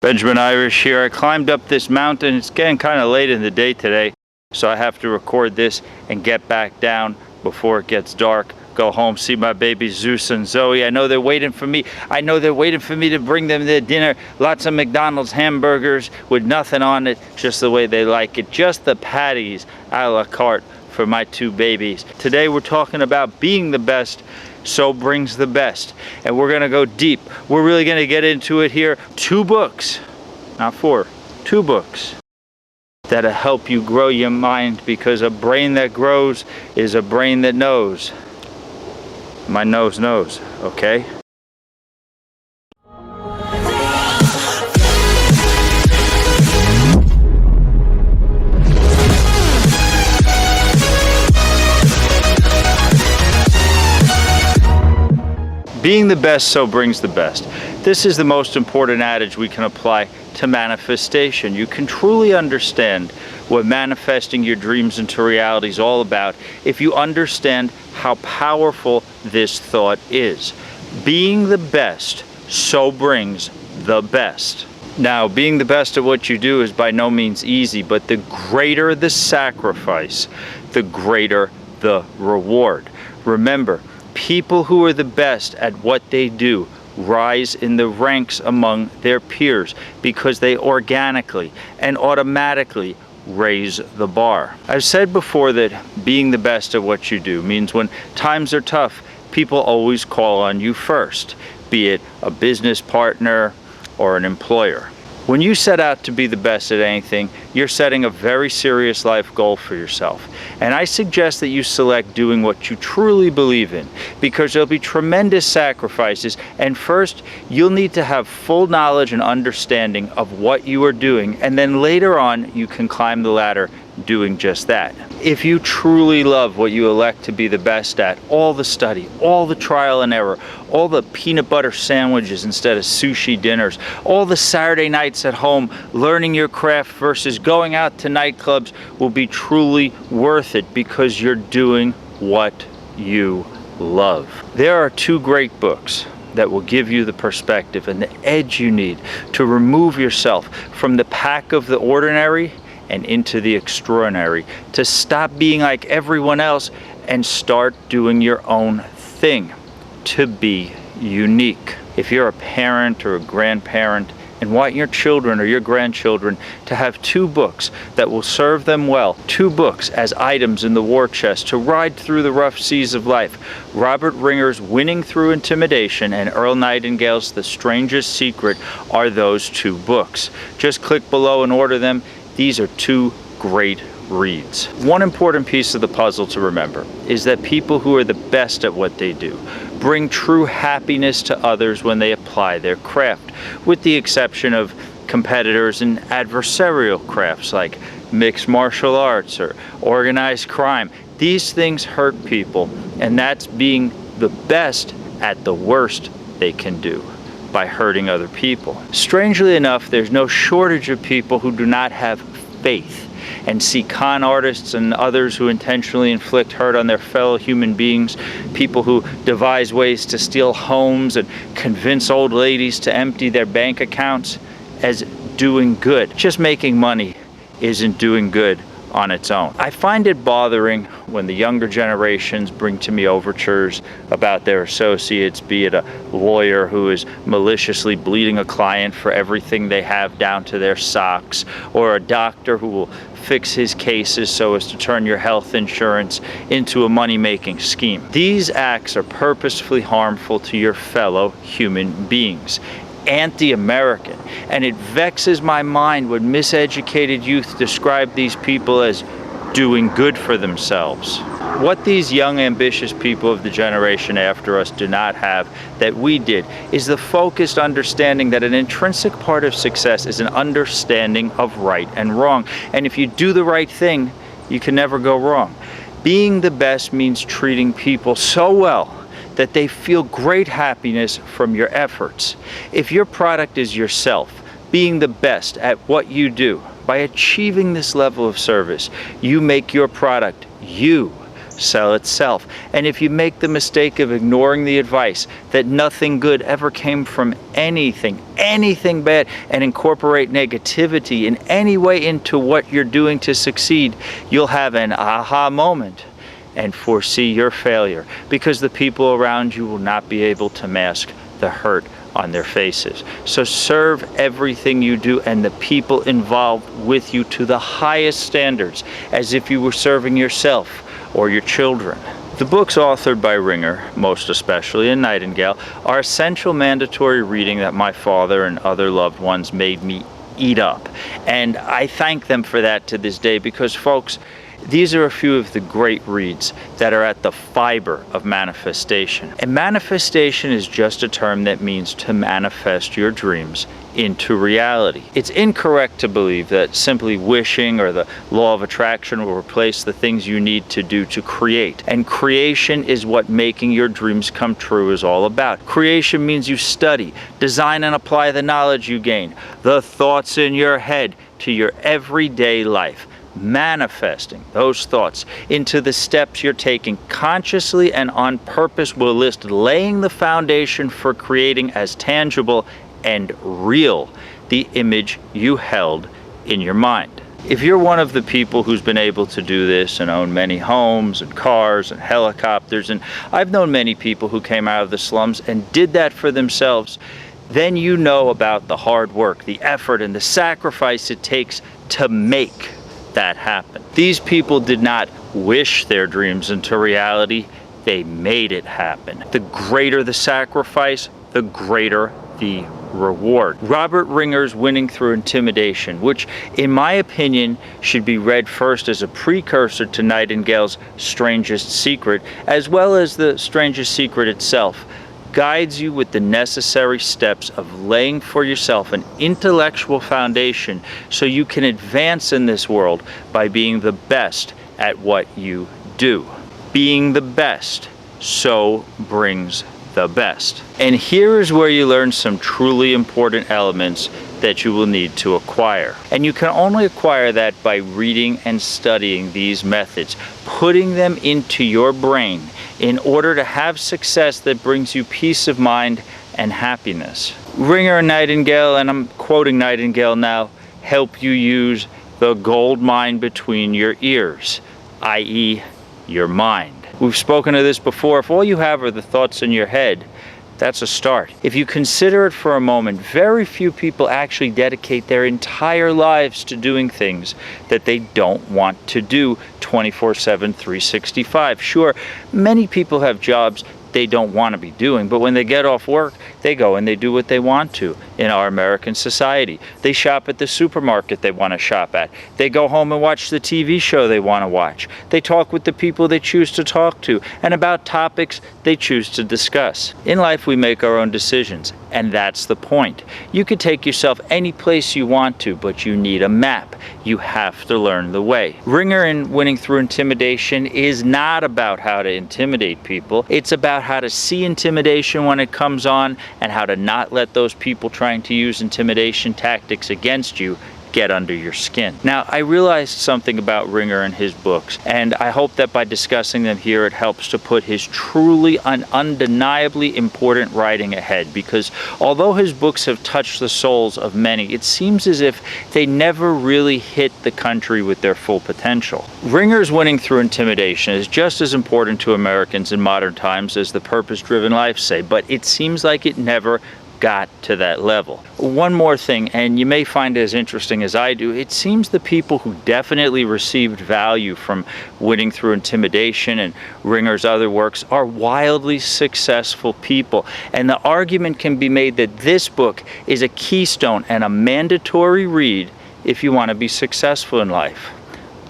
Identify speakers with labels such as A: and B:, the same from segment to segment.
A: Benjamin Irish here. I climbed up this mountain. It's getting kind of late in the day today, so I have to record this and get back down before it gets dark. Go home, see my babies Zeus and Zoe. I know they're waiting for me. I know they're waiting for me to bring them their dinner. Lots of McDonald's hamburgers with nothing on it, just the way they like it. Just the patties a la carte for my two babies. Today we're talking about being the best so brings the best, and we're gonna go deep. We're really gonna get into it here. 2 books, not 4, 2 books that'll help you grow your mind, because a brain that grows is a brain that knows. My nose knows, okay? Being the best so brings the best. This is the most important adage we can apply to manifestation. You can truly understand what manifesting your dreams into reality is all about if you understand how powerful this thought is. Being the best so brings the best. Now, being the best at what you do is by no means easy, but the greater the sacrifice, the greater the reward. Remember, people who are the best at what they do rise in the ranks among their peers because they organically and automatically raise the bar. I've said before that being the best at what you do means when times are tough, people always call on you first, be it a business partner or an employer. When you set out to be the best at anything, you're setting a very serious life goal for yourself. And I suggest that you select doing what you truly believe in, because there'll be tremendous sacrifices, and first, you'll need to have full knowledge and understanding of what you are doing, and then later on, you can climb the ladder doing just that. If you truly love what you elect to be the best at, all the study, all the trial and error, all the peanut butter sandwiches instead of sushi dinners, all the Saturday nights at home learning your craft versus going out to nightclubs will be truly worth it, because you're doing what you love. There are 2 great books that will give you the perspective and the edge you need to remove yourself from the pack of the ordinary and into the extraordinary, to stop being like everyone else and start doing your own thing, to be unique. If you're a parent or a grandparent and want your children or your grandchildren to have 2 books that will serve them well, 2 books as items in the war chest to ride through the rough seas of life, Robert Ringer's Winning Through Intimidation and Earl Nightengale's The Strangest Secret are those 2 books. Just click below and order them. These are 2 great reads. One important piece of the puzzle to remember is that people who are the best at what they do bring true happiness to others when they apply their craft, with the exception of competitors in adversarial crafts like mixed martial arts or organized crime. These things hurt people, and that's being the best at the worst they can do, by hurting other people. Strangely enough, there's no shortage of people who do not have faith and see con artists and others who intentionally inflict hurt on their fellow human beings, people who devise ways to steal homes and convince old ladies to empty their bank accounts, as doing good. Just making money isn't doing good on its own. I find it bothering when the younger generations bring to me overtures about their associates, be it a lawyer who is maliciously bleeding a client for everything they have down to their socks, or a doctor who will fix his cases so as to turn your health insurance into a money-making scheme. These acts are purposefully harmful to your fellow human beings, anti-American, and it vexes my mind when miseducated youth describe these people as doing good for themselves. What these young, ambitious people of the generation after us do not have, that we did, is the focused understanding that an intrinsic part of success is an understanding of right and wrong. And if you do the right thing, you can never go wrong. Being the best means treating people so well that they feel great happiness from your efforts. If your product is yourself, being the best at what you do, by achieving this level of service, you make your product you, sell itself. And if you make the mistake of ignoring the advice that nothing good ever came from anything bad, and incorporate negativity in any way into what you're doing to succeed, you'll have an aha moment and foresee your failure, because the people around you will not be able to mask the hurt on their faces. So serve everything you do and the people involved with you to the highest standards, as if you were serving yourself or your children. The books authored by Ringer, most especially, and Nightengale, are essential mandatory reading that my father and other loved ones made me eat up. And I thank them for that to this day, because folks, these are a few of the great reads that are at the fiber of manifestation. And manifestation is just a term that means to manifest your dreams into reality. It's incorrect to believe that simply wishing or the law of attraction will replace the things you need to do to create. And creation is what making your dreams come true is all about. Creation means you study, design, and apply the knowledge you gain, the thoughts in your head, to your everyday life. Manifesting those thoughts into the steps you're taking consciously and on purpose will list laying the foundation for creating as tangible and real the image you held in your mind. If you're one of the people who's been able to do this and own many homes and cars and helicopters, and I've known many people who came out of the slums and did that for themselves, then you know about the hard work, the effort, and the sacrifice it takes to make that happen. These people did not wish their dreams into reality, they made it happen. The greater the sacrifice, the greater the reward. Robert Ringer's Winning Through Intimidation, which in my opinion should be read first as a precursor to Nightengale's Strangest Secret, as well as the Strangest Secret itself, guides you with the necessary steps of laying for yourself an intellectual foundation so you can advance in this world by being the best at what you do. Being the best so brings the best. And here is where you learn some truly important elements that you will need to acquire. And you can only acquire that by reading and studying these methods, putting them into your brain in order to have success that brings you peace of mind and happiness. Ringer and Nightengale, and I'm quoting Nightengale now, help you use the gold mine between your ears, i.e. your mind. We've spoken of this before. If all you have are the thoughts in your head, that's a start. If you consider it for a moment, very few people actually dedicate their entire lives to doing things that they don't want to do 24/7, 365. Sure, many people have jobs they don't want to be doing, but when they get off work, they go and they do what they want to in our American society. They shop at the supermarket they want to shop at. They go home and watch the TV show they want to watch. They talk with the people they choose to talk to and about topics they choose to discuss. In life, we make our own decisions, and that's the point. You could take yourself any place you want to, but you need a map. You have to learn the way. Ringer in Winning Through Intimidation is not about how to intimidate people. It's about how to see intimidation when it comes on and how to not let those people trying to use intimidation tactics against you get under your skin. Now, I realized something about Ringer and his books, and I hope that by discussing them here, it helps to put his truly and undeniably important writing ahead, because although his books have touched the souls of many, it seems as if they never really hit the country with their full potential. Ringer's Winning Through Intimidation is just as important to Americans in modern times as the Purpose-Driven Life say, but it seems like it never got to that level. One more thing, and you may find it as interesting as I do, it seems the people who definitely received value from Winning Through Intimidation and Ringer's other works are wildly successful people, and the argument can be made that this book is a keystone and a mandatory read if you want to be successful in life.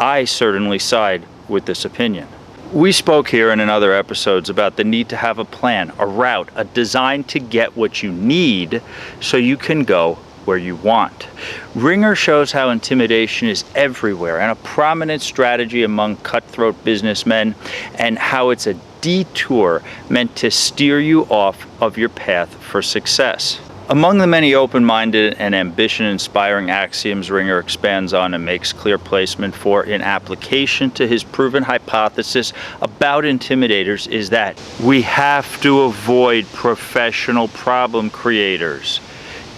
A: I certainly side with this opinion. We spoke here and in other episodes about the need to have a plan, a route, a design to get what you need so you can go where you want. Ringer shows how intimidation is everywhere and a prominent strategy among cutthroat businessmen, and how it's a detour meant to steer you off of your path for success. Among the many open-minded and ambition-inspiring axioms Ringer expands on and makes clear placement for in application to his proven hypothesis about intimidators is that we have to avoid professional problem creators.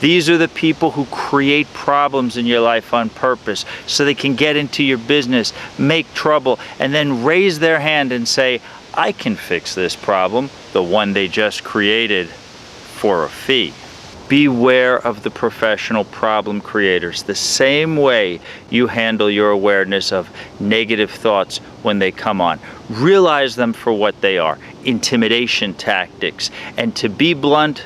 A: These are the people who create problems in your life on purpose so they can get into your business, make trouble, and then raise their hand and say, I can fix this problem, the one they just created, for a fee. Beware of the professional problem creators the same way you handle your awareness of negative thoughts when they come on. Realize them for what they are, intimidation tactics. And to be blunt,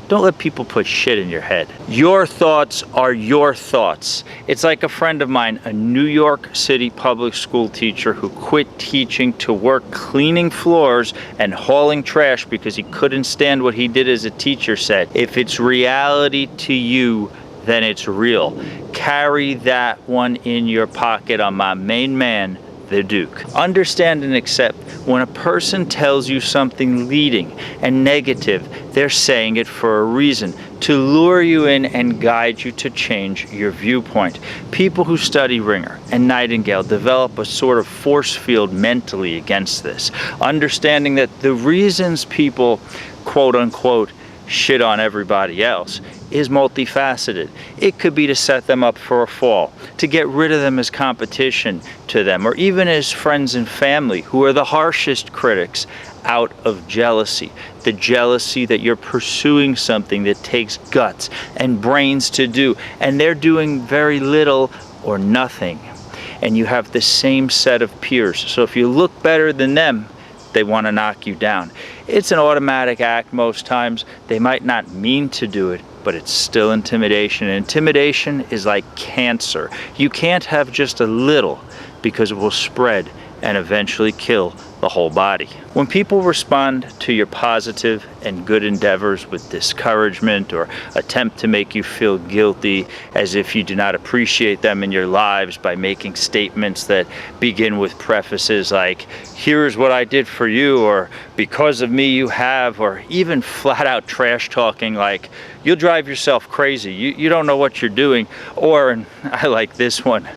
A: don't let people put shit in your head. Your thoughts are your thoughts. It's like a friend of mine, a New York City public school teacher who quit teaching to work cleaning floors and hauling trash because he couldn't stand what he did as a teacher, said, if it's reality to you, then it's real. Carry that one in your pocket on my main man, the Duke. Understand and accept when a person tells you something leading and negative, they're saying it for a reason, to lure you in and guide you to change your viewpoint. People who study Ringer and Nightengale develop a sort of force field mentally against this, understanding that the reasons people, quote unquote, shit on everybody else is multifaceted. It could be to set them up for a fall, to get rid of them as competition to them, or even as friends and family who are the harshest critics out of jealousy. The jealousy that you're pursuing something that takes guts and brains to do, and they're doing very little or nothing. And you have the same set of peers. So if you look better than them, they want to knock you down. It's an automatic act most times. They might not mean to do it, but it's still intimidation. And intimidation is like cancer. You can't have just a little because it will spread and eventually kill the whole body. When people respond to your positive and good endeavors with discouragement or attempt to make you feel guilty as if you do not appreciate them in your lives by making statements that begin with prefaces like, here's what I did for you, or because of me you have, or even flat out trash talking like, you'll drive yourself crazy, you don't know what you're doing, or, and I like this one,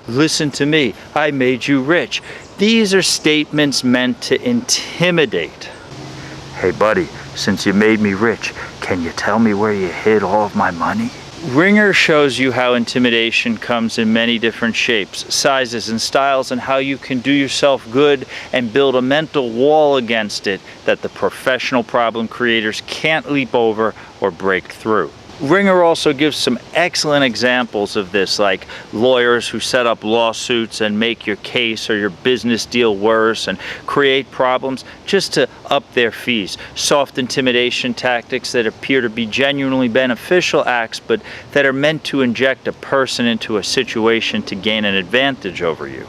A: listen to me, I made you rich. These are statements meant to intimidate. Hey buddy, since you made me rich, can you tell me where you hid all of my money? Ringer shows you how intimidation comes in many different shapes, sizes, and styles, and how you can do yourself good and build a mental wall against it that the professional problem creators can't leap over or break through. Ringer also gives some excellent examples of this, like lawyers who set up lawsuits and make your case or your business deal worse and create problems just to up their fees. Soft intimidation tactics that appear to be genuinely beneficial acts, but that are meant to inject a person into a situation to gain an advantage over you.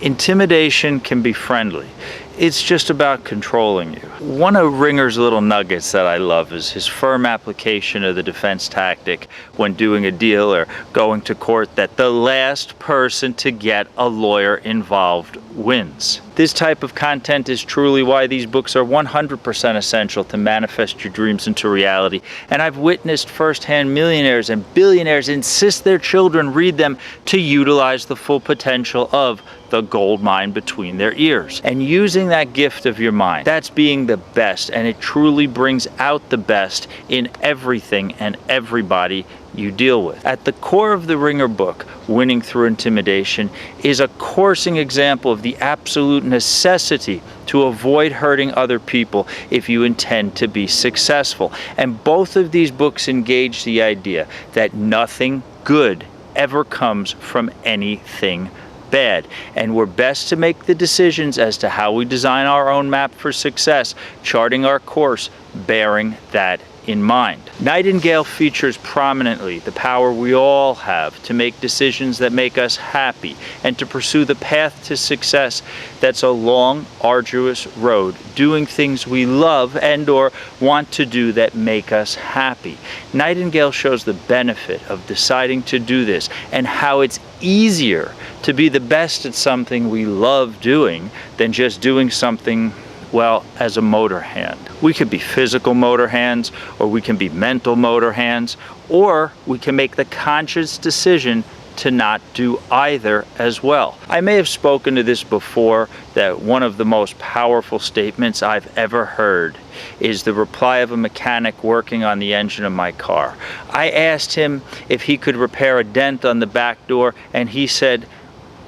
A: Intimidation can be friendly. It's just about controlling you. One of Ringer's little nuggets that I love is his firm application of the defense tactic when doing a deal or going to court, that the last person to get a lawyer involved wins. This type of content is truly why these books are 100% essential to manifest your dreams into reality. And I've witnessed firsthand millionaires and billionaires insist their children read them to utilize the full potential of the gold mine between their ears. And using that gift of your mind, that's being the best, and it truly brings out the best in everything and everybody you deal with. At the core of the Ringer book, Winning Through Intimidation, is a coursing example of the absolute necessity to avoid hurting other people if you intend to be successful. And both of these books engage the idea that nothing good ever comes from anything bad, and we're best to make the decisions as to how we design our own map for success, charting our course, bearing that in mind. Nightengale features prominently the power we all have to make decisions that make us happy and to pursue the path to success that's a long, arduous road, doing things we love and or want to do that make us happy. Nightengale shows the benefit of deciding to do this and how it's easier to be the best at something we love doing than just doing something Well, as a motor hand. We could be physical motor hands, or we can be mental motor hands, or we can make the conscious decision to not do either as well. I may have spoken to this before, that one of the most powerful statements I've ever heard is the reply of a mechanic working on the engine of my car. I asked him if he could repair a dent on the back door, and he said,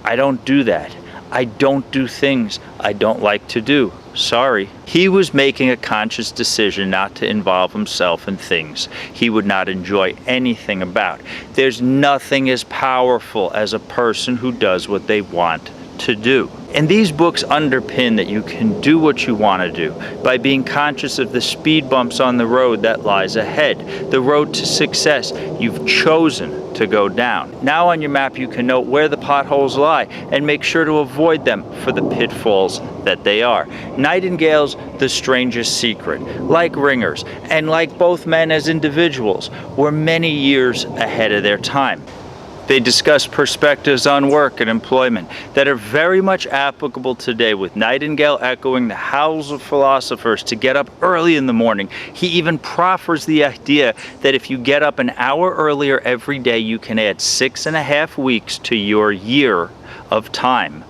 A: "I don't do that. I don't do things I don't like to do. Sorry." He was making a conscious decision not to involve himself in things he would not enjoy anything about. There's nothing as powerful as a person who does what they want to do. And these books underpin that you can do what you want to do by being conscious of the speed bumps on the road that lies ahead, the road to success you've chosen to go down. Now on your map you can note where the potholes lie and make sure to avoid them for the pitfalls that they are. Nightengale's The Strangest Secret, like Ringer's, and like both men as individuals, were many years ahead of their time. They discuss perspectives on work and employment that are very much applicable today, with Nightengale echoing the howls of philosophers to get up early in the morning. He even proffers the idea that if you get up an hour earlier every day, you can add 6.5 weeks to your year of time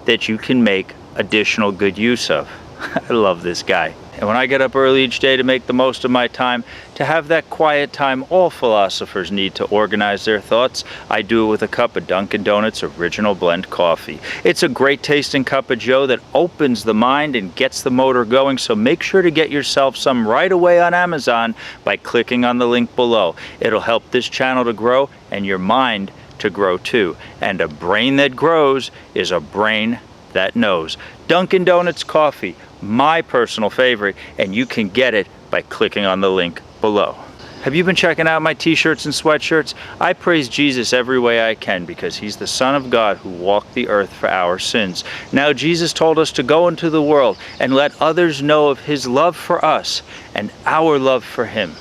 A: that you can make additional good use of. I love this guy. And when I get up early each day to make the most of my time, to have that quiet time all philosophers need to organize their thoughts, I do it with a cup of Dunkin' Donuts Original Blend Coffee. It's a great tasting cup of joe that opens the mind and gets the motor going, so make sure to get yourself some right away on Amazon by clicking on the link below. It'll help this channel to grow and your mind to grow too. And a brain that grows is a brain that knows. Dunkin' Donuts Coffee, my personal favorite, and you can get it by clicking on the link below. Have you been checking out my t-shirts and sweatshirts? I praise Jesus every way I can because he's the Son of God who walked the earth for our sins. Now Jesus told us to go into the world and let others know of his love for us and our love for him.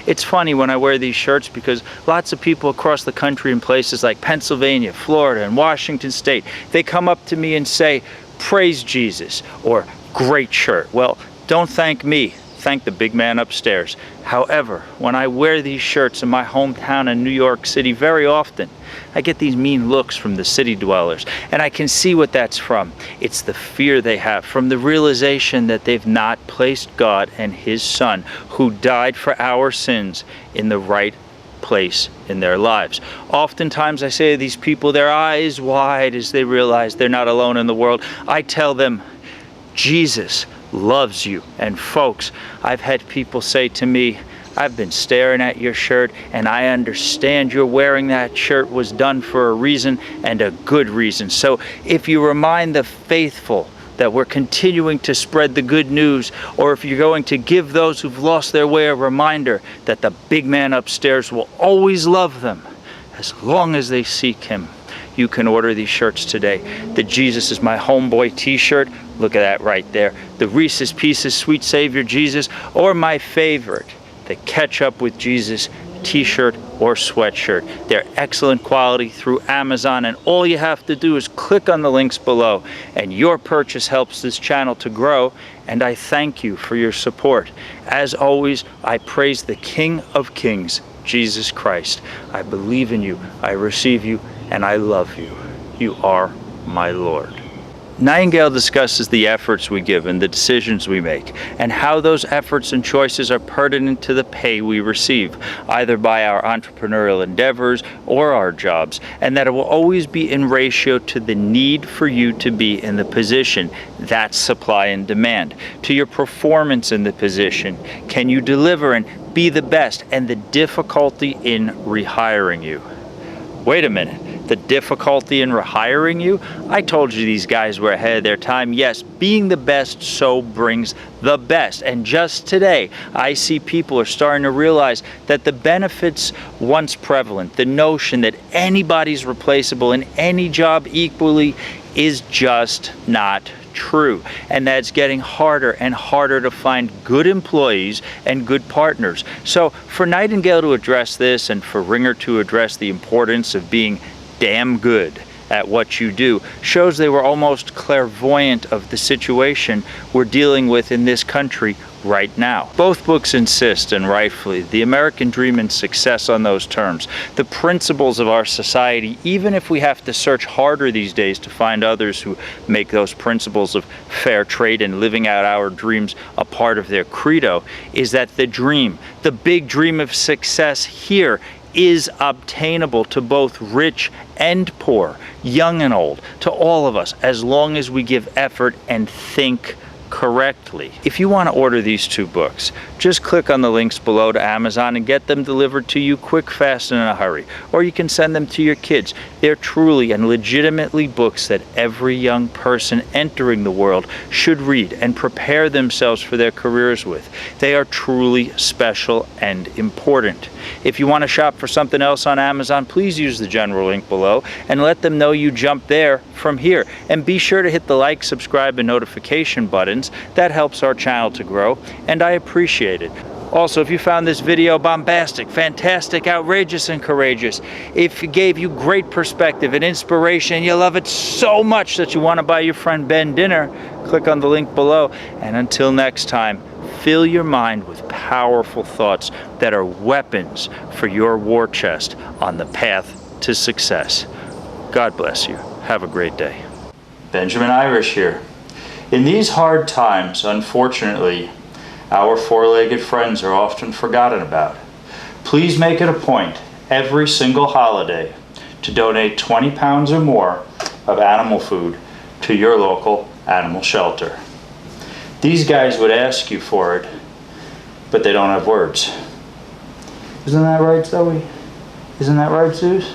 A: It's funny when I wear these shirts because lots of people across the country in places like Pennsylvania, Florida, and Washington State, they come up to me and say, "Praise Jesus," or "Great shirt." Well, don't thank me, thank the big man upstairs. However, when I wear these shirts in my hometown in New York City very often, I get these mean looks from the city dwellers, and I can see what that's from. It's the fear they have from the realization that they've not placed God and his Son, who died for our sins, in the right place in their lives. Oftentimes I say to these people, their eyes wide as they realize they're not alone in the world, I tell them, Jesus loves you. And folks, I've had people say to me, I've been staring at your shirt and I understand you're wearing that shirt was done for a reason, and a good reason. So if you remind the faithful that we're continuing to spread the good news, or if you're going to give those who've lost their way a reminder that the big man upstairs will always love them as long as they seek him, you can order these shirts today. The Jesus is my homeboy t-shirt, look at that right there. The Reese's Pieces Sweet Savior Jesus, or my favorite, the Ketchup with Jesus t-shirt or sweatshirt. They're excellent quality through Amazon, and all you have to do is click on the links below, and your purchase helps this channel to grow, and I thank you for your support. As always, I praise the King of Kings, Jesus Christ. I believe in you, I receive you, and I love you. You are my Lord. Nightengale discusses the efforts we give and the decisions we make, and how those efforts and choices are pertinent to the pay we receive, either by our entrepreneurial endeavors or our jobs, and that it will always be in ratio to the need for you to be in the position. That's supply and demand. To your performance in the position. Can you deliver and be the best, and the difficulty in rehiring you. Wait a minute. The difficulty in rehiring you? I told you these guys were ahead of their time. Yes, being the best so brings the best. And just today, I see people are starting to realize that the benefits once prevalent, the notion that anybody's replaceable in any job equally, is just not true, and that's getting harder and harder to find good employees and good partners. So for Nightengale to address this, and for Ringer to address the importance of being damn good at what you do shows they were almost clairvoyant of the situation we're dealing with in this country right now. Both books insist, and rightfully, the American dream and success on those terms, the principles of our society, even if we have to search harder these days to find others who make those principles of fair trade and living out our dreams a part of their credo, is that the dream, the big dream of success here, is obtainable to both rich and poor, young and old, to all of us, as long as we give effort and think correctly. If you want to order these 2 books, just click on the links below to Amazon and get them delivered to you quick, fast, and in a hurry. Or you can send them to your kids. They're truly and legitimately books that every young person entering the world should read and prepare themselves for their careers with. They are truly special and important. If you want to shop for something else on Amazon, please use the general link below and let them know you jumped there from here. And be sure to hit the like, subscribe, and notification buttons. That helps our channel to grow, and I appreciate it. Also, if you found this video bombastic, fantastic, outrageous, and courageous, if it gave you great perspective and inspiration, you love it so much that you want to buy your friend Ben dinner, click on the link below. And until next time, fill your mind with powerful thoughts that are weapons for your war chest on the path to success. God bless you. Have a great day. Benjamin Irish here. In these hard times, unfortunately, our four-legged friends are often forgotten about. Please make it a point every single holiday to donate 20 pounds or more of animal food to your local animal shelter. These guys would ask you for it, but they don't have words. Isn't that right, Zoe? Isn't that right, Zeus?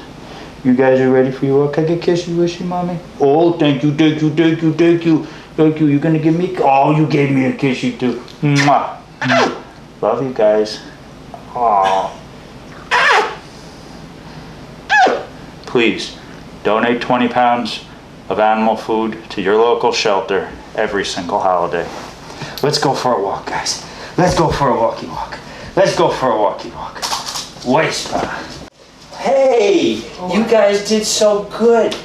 A: You guys are ready for your walk? Can I get kissy wishy, mommy? Oh, thank you, thank you, thank you, thank you. Thank you. You're gonna give me? Oh, you gave me a kissy too. Mwah. Love you guys. Aww. Please donate 20 pounds of animal food to your local shelter every single holiday. Let's go for a walk, guys. Let's go for a walkie walk. Let's go for a walkie walk. Whisper. Hey, you guys did so good.